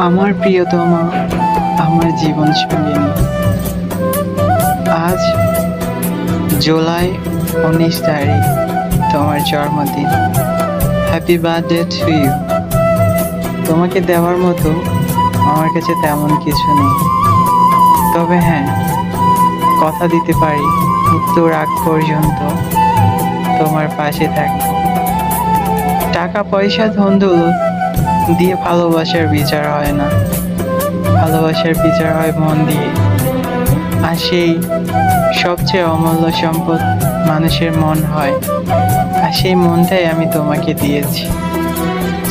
আমার প্রিয়তমা, আমার জীবন সঙ্গিনী, আজ জুলাই 19 তারিখ, তোমার জন্মদিন। Happy birthday to you. তোমাকে দেওয়ার মতো আমার কাছে তেমন কিছু নেই, তবে হ্যাঁ, কথা দিতে পারি মৃত্যুর আগ পর্যন্ত তোমার পাশে থাকবো। টাকা পয়সা ধন দৌলত দিয়ে ভালোবাসার বিচার হয় না, ভালোবাসার বিচার হয় মন দিয়ে। আর সেই সবচেয়ে অমূল্য সম্পদ মানুষের মন হয়, আর সেই মনটাই আমি তোমাকে দিয়েছি।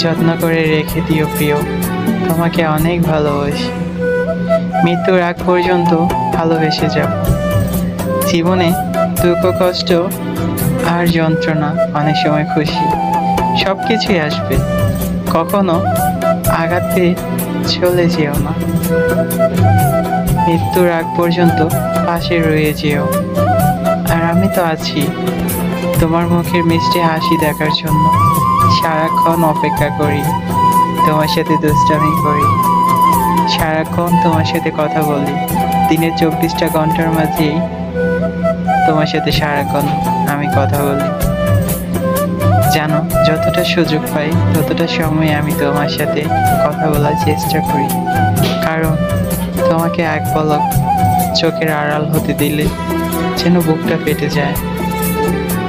যত্ন করে রেখে দিও প্রিয়, তোমাকে অনেক ভালোবাসি। মৃত্যুর আগ পর্যন্ত ভালোবেসে যাব। জীবনে দুঃখ কষ্ট আর যন্ত্রণা, অনেক সময় খুশি, সব কিছুই আসবে। কখনো আঘাত পেয়ে চলে যেও না। মৃত্যুর আগ পর্যন্ত পাশে রয়ে যেও। আর আমি তো আছি তোমার মুখের মিষ্টি হাসি দেখার জন্য। সারাক্ষণ অপেক্ষা করি, তোমার সাথে দুষ্টামি করি, সারাক্ষণ তোমার সাথে কথা বলি। দিনের 24টা ঘন্টার মাঝেই তোমার সাথে সারাক্ষণ আমি কথা বলি। জানো, যতটা সুযোগ পাই ততটা সময় আমি তোমার সাথে কথা বলার চেষ্টা করি, কারণ তোমাকে এক পলক চোখের আড়াল হতে দিলে যেন বুকটা ফেটে যায়।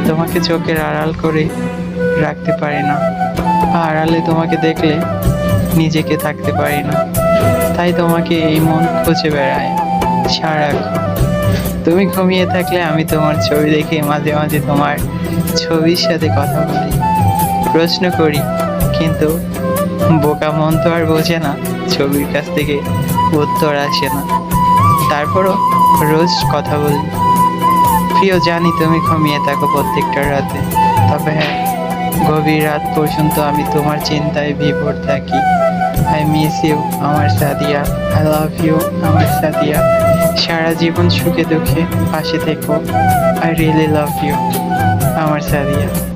তোমাকে চোখের আড়াল করে রাখতে পারি না, আড়ালে তোমাকে দেখলে নিজেকে থাকতে পারি না। তাই তোমাকে এই মন খুঁজে বেড়ায় সারাক্ষণ। তুমি ঘুমিয়ে থাকলে আমি তোমার ছবি দেখে মাঝে মাঝে তোমার ছবির সাথে কথা বলি, প্রশ্ন করি, কিন্তু বোকা মন তো আর বোঝে না ছবির কাছ থেকে উত্তর আসে না। তারপরও রোজ কথা বলি। প্রিয়, জানি তুমি ঘুমিয়ে থাকো প্রত্যেকটা রাতে, তবে হ্যাঁ, গভীর রাত পর্যন্ত আমি তোমার চিন্তায় বিভোর থাকি। আই মিস ইউ আমার সাদিয়া, আই লাভ ইউ আমার সাদিয়া। সারা জীবন সুখে দুঃখে পাশে থেকো। আই রিয়েলি লাভ ইউ আমার সাদিয়া।